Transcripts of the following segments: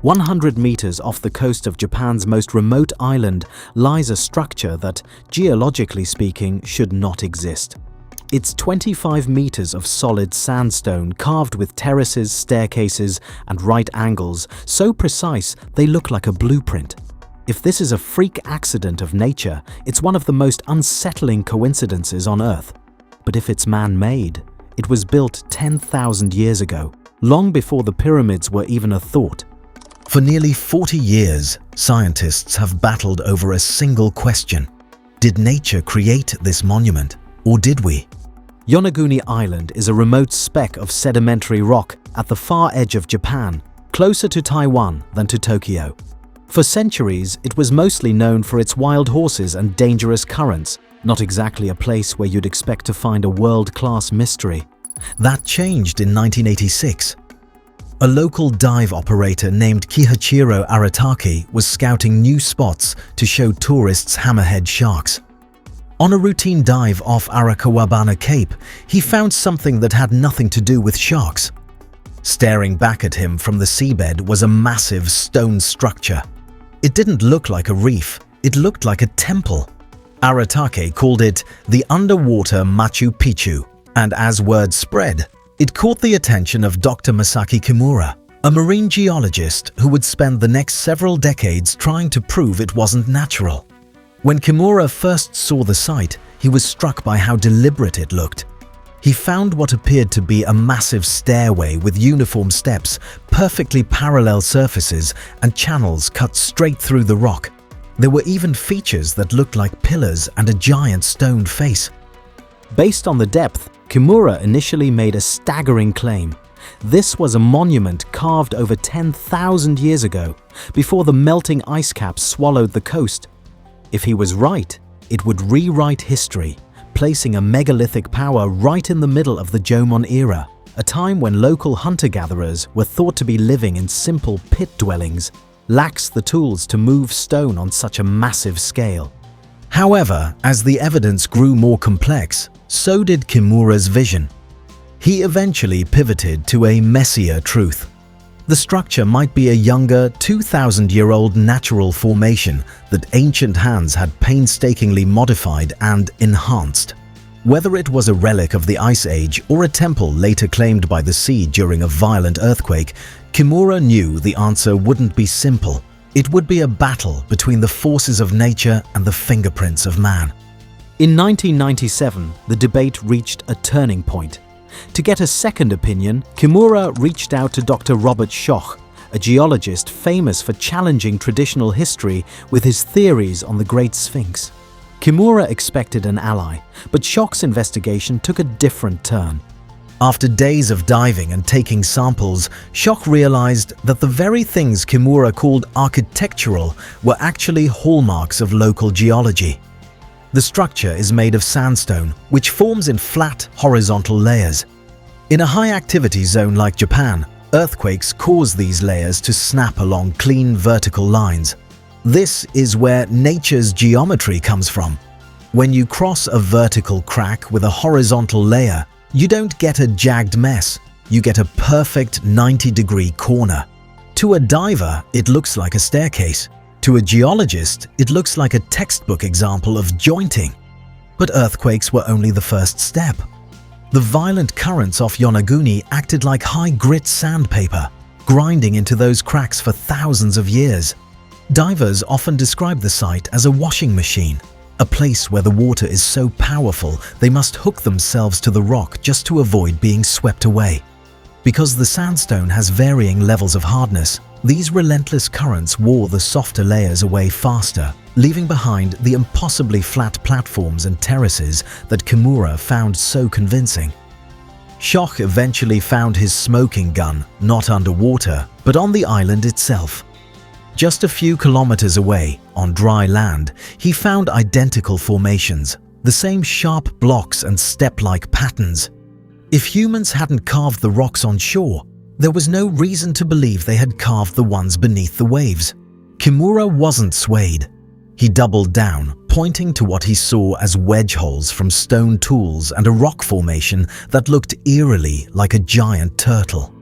100 meters off the coast of Japan's most remote island lies a structure that, geologically speaking, should not exist. It's 25 meters of solid sandstone carved with terraces, staircases, and right angles so precise they look like a blueprint. If this is a freak accident of nature, it's one of the most unsettling coincidences on Earth. But if it's man-made, it was built 10,000 years ago, long before the pyramids were even a thought. For nearly 40 years, scientists have battled over a single question. Did nature create this monument, or did we? Yonaguni Island is a remote speck of sedimentary rock at the far edge of Japan, closer to Taiwan than to Tokyo. For centuries, it was mostly known for its wild horses and dangerous currents, not exactly a place where you'd expect to find a world-class mystery. That changed in 1986. A local dive operator named Kihachiro Aratake was scouting new spots to show tourists hammerhead sharks. On a routine dive off Arakawabana Cape, he found something that had nothing to do with sharks. Staring back at him from the seabed was a massive stone structure. It didn't look like a reef, it looked like a temple. Aratake called it the underwater Machu Picchu, and as word spread, it caught the attention of Dr. Masaaki Kimura, a marine geologist who would spend the next several decades trying to prove it wasn't natural. When Kimura first saw the site, he was struck by how deliberate it looked. He found what appeared to be a massive stairway with uniform steps, perfectly parallel surfaces, and channels cut straight through the rock. There were even features that looked like pillars and a giant stone face. Based on the depth, Kimura initially made a staggering claim. This was a monument carved over 10,000 years ago, before the melting ice caps swallowed the coast. If he was right, it would rewrite history, placing a megalithic power right in the middle of the Jomon era, a time when local hunter-gatherers were thought to be living in simple pit dwellings, lacks the tools to move stone on such a massive scale. However, as the evidence grew more complex, so did Kimura's vision. He eventually pivoted to a messier truth. The structure might be a younger, 2,000-year-old natural formation that ancient hands had painstakingly modified and enhanced. Whether it was a relic of the Ice Age or a temple later claimed by the sea during a violent earthquake, Kimura knew the answer wouldn't be simple. It would be a battle between the forces of nature and the fingerprints of man. In 1997, the debate reached a turning point. To get a second opinion, Kimura reached out to Dr. Robert Schoch, a geologist famous for challenging traditional history with his theories on the Great Sphinx. Kimura expected an ally, but Schoch's investigation took a different turn. After days of diving and taking samples, Schoch realized that the very things Kimura called architectural were actually hallmarks of local geology. The structure is made of sandstone, which forms in flat, horizontal layers. In a high-activity zone like Japan, earthquakes cause these layers to snap along clean vertical lines. This is where nature's geometry comes from. When you cross a vertical crack with a horizontal layer, you don't get a jagged mess, you get a perfect 90-degree corner. To a diver, it looks like a staircase. To a geologist, it looks like a textbook example of jointing. But earthquakes were only the first step. The violent currents off Yonaguni acted like high-grit sandpaper, grinding into those cracks for thousands of years. Divers often describe the site as a washing machine, a place where the water is so powerful they must hook themselves to the rock just to avoid being swept away. Because the sandstone has varying levels of hardness, these relentless currents wore the softer layers away faster, leaving behind the impossibly flat platforms and terraces that Kimura found so convincing. Schoch eventually found his smoking gun not underwater, but on the island itself. Just a few kilometers away, on dry land, he found identical formations, the same sharp blocks and step-like patterns. If humans hadn't carved the rocks on shore, there was no reason to believe they had carved the ones beneath the waves. Kimura wasn't swayed. He doubled down, pointing to what he saw as wedge holes from stone tools and a rock formation that looked eerily like a giant turtle.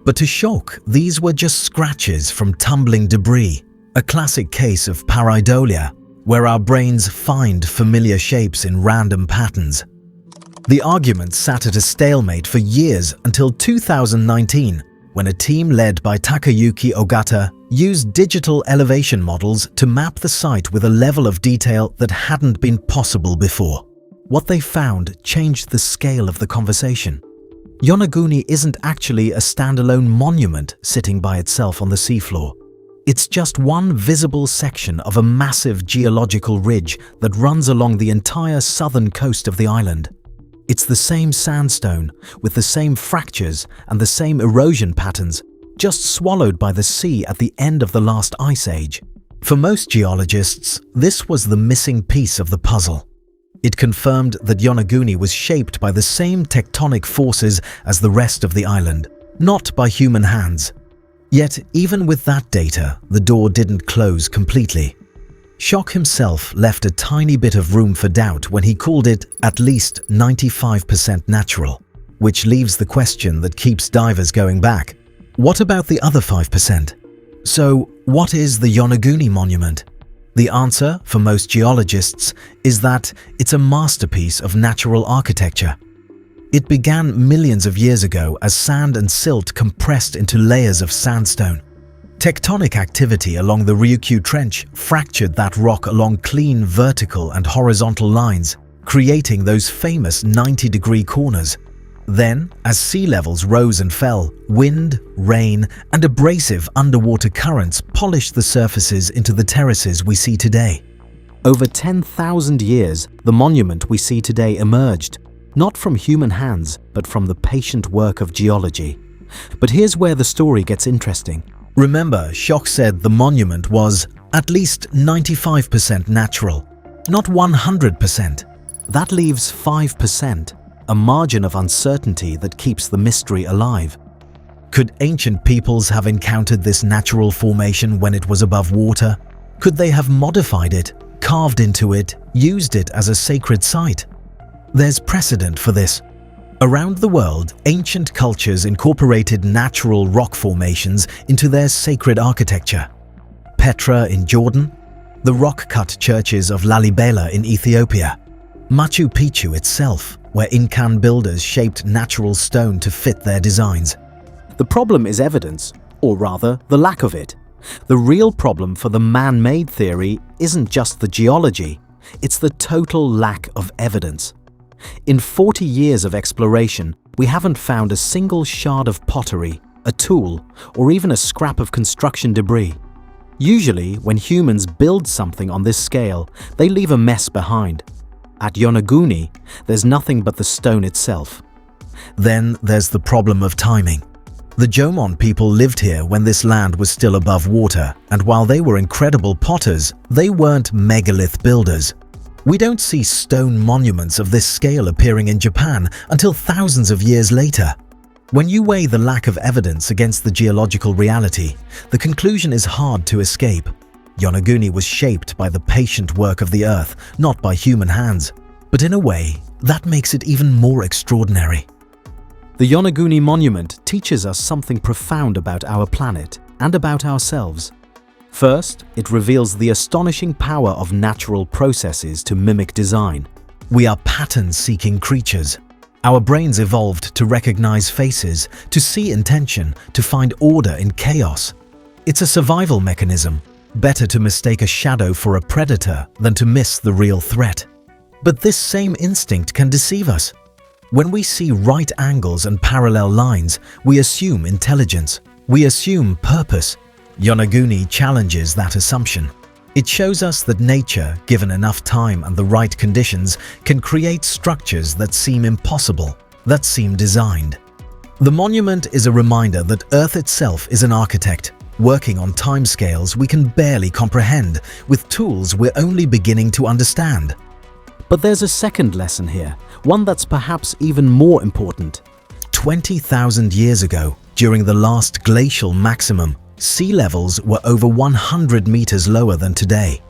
But to Shock, these were just scratches from tumbling debris, a classic case of pareidolia, where our brains find familiar shapes in random patterns. The argument sat at a stalemate for years until 2019, when a team led by Takayuki Ogata used digital elevation models to map the site with a level of detail that hadn't been possible before. What they found changed the scale of the conversation. Yonaguni isn't actually a standalone monument sitting by itself on the seafloor. It's just one visible section of a massive geological ridge that runs along the entire southern coast of the island. It's the same sandstone, with the same fractures and the same erosion patterns, just swallowed by the sea at the end of the last ice age. For most geologists, this was the missing piece of the puzzle. It confirmed that Yonaguni was shaped by the same tectonic forces as the rest of the island, not by human hands. Yet, even with that data, the door didn't close completely. Shock himself left a tiny bit of room for doubt when he called it at least 95% natural, which leaves the question that keeps divers going back. What about the other 5%? So, what is the Yonaguni monument? The answer, for most geologists, is that it's a masterpiece of natural architecture. It began millions of years ago as sand and silt compressed into layers of sandstone. Tectonic activity along the Ryukyu Trench fractured that rock along clean vertical and horizontal lines, creating those famous 90-degree corners. Then, as sea levels rose and fell, wind, rain, and abrasive underwater currents polished the surfaces into the terraces we see today. Over 10,000 years, the monument we see today emerged, not from human hands, but from the patient work of geology. But here's where the story gets interesting. Remember, Shock said the monument was at least 95% natural, not 100%. That leaves 5%, a margin of uncertainty that keeps the mystery alive. Could ancient peoples have encountered this natural formation when it was above water? Could they have modified it, carved into it, used it as a sacred site? There's precedent for this. Around the world, ancient cultures incorporated natural rock formations into their sacred architecture. Petra in Jordan, the rock-cut churches of Lalibela in Ethiopia, Machu Picchu itself, where Incan builders shaped natural stone to fit their designs. The problem is evidence, or rather, the lack of it. The real problem for the man-made theory isn't just the geology, it's the total lack of evidence. In 40 years of exploration, we haven't found a single shard of pottery, a tool, or even a scrap of construction debris. Usually, when humans build something on this scale, they leave a mess behind. At Yonaguni, there's nothing but the stone itself. Then there's the problem of timing. The Jomon people lived here when this land was still above water, and while they were incredible potters, they weren't megalith builders. We don't see stone monuments of this scale appearing in Japan until thousands of years later. When you weigh the lack of evidence against the geological reality, the conclusion is hard to escape. Yonaguni was shaped by the patient work of the earth, not by human hands. But in a way, that makes it even more extraordinary. The Yonaguni monument teaches us something profound about our planet and about ourselves. First, it reveals the astonishing power of natural processes to mimic design. We are pattern-seeking creatures. Our brains evolved to recognize faces, to see intention, to find order in chaos. It's a survival mechanism. Better to mistake a shadow for a predator than to miss the real threat. But this same instinct can deceive us. When we see right angles and parallel lines, we assume intelligence. We assume purpose. Yonaguni challenges that assumption. It shows us that nature, given enough time and the right conditions, can create structures that seem impossible, that seem designed. The monument is a reminder that Earth itself is an architect, working on timescales we can barely comprehend, with tools we're only beginning to understand. But there's a second lesson here, one that's perhaps even more important. 20,000 years ago, during the last glacial maximum, sea levels were over 100 meters lower than today.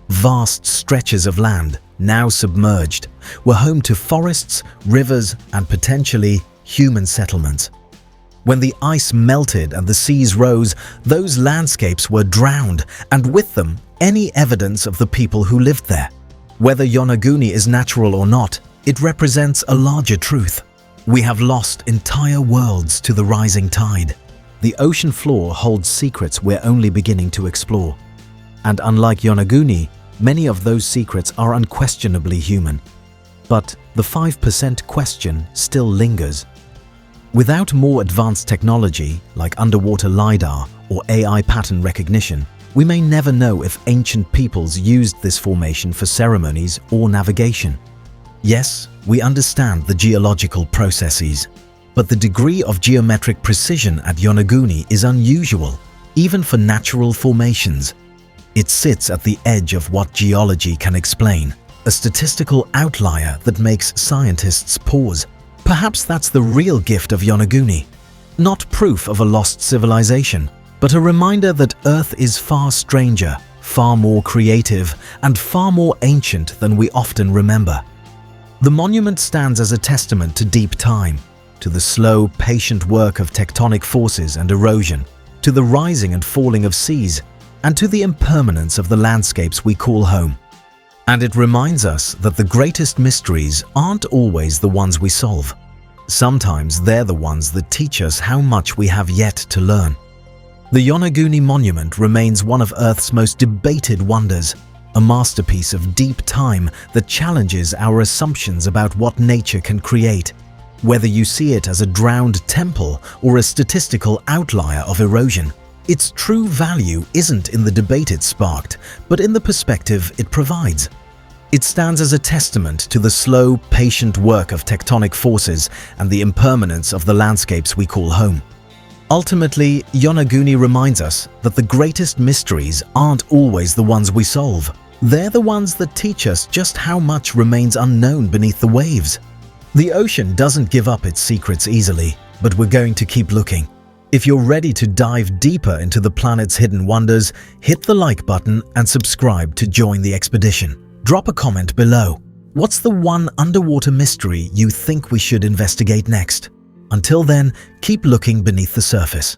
Vast stretches of land, now submerged, were home to forests, rivers, and potentially human settlements. When the ice melted and the seas rose, those landscapes were drowned, and with them, any evidence of the people who lived there. Whether Yonaguni is natural or not, it represents a larger truth. We have lost entire worlds to the rising tide. The ocean floor holds secrets we're only beginning to explore. And unlike Yonaguni, many of those secrets are unquestionably human. But the 5% question still lingers. Without more advanced technology like underwater LiDAR or AI pattern recognition, we may never know if ancient peoples used this formation for ceremonies or navigation. Yes, we understand the geological processes, but the degree of geometric precision at Yonaguni is unusual, even for natural formations. It sits at the edge of what geology can explain, a statistical outlier that makes scientists pause. Perhaps that's the real gift of Yonaguni. Not proof of a lost civilization, but a reminder that Earth is far stranger, far more creative, and far more ancient than we often remember. The monument stands as a testament to deep time, to the slow, patient work of tectonic forces and erosion, to the rising and falling of seas, and to the impermanence of the landscapes we call home. And it reminds us that the greatest mysteries aren't always the ones we solve. Sometimes they're the ones that teach us how much we have yet to learn. The Yonaguni Monument remains one of Earth's most debated wonders, a masterpiece of deep time that challenges our assumptions about what nature can create. Whether you see it as a drowned temple or a statistical outlier of erosion, its true value isn't in the debate it sparked, but in the perspective it provides. It stands as a testament to the slow, patient work of tectonic forces and the impermanence of the landscapes we call home. Ultimately, Yonaguni reminds us that the greatest mysteries aren't always the ones we solve. They're the ones that teach us just how much remains unknown beneath the waves. The ocean doesn't give up its secrets easily, but we're going to keep looking. If you're ready to dive deeper into the planet's hidden wonders, hit the like button and subscribe to join the expedition. Drop a comment below. What's the one underwater mystery you think we should investigate next? Until then, keep looking beneath the surface.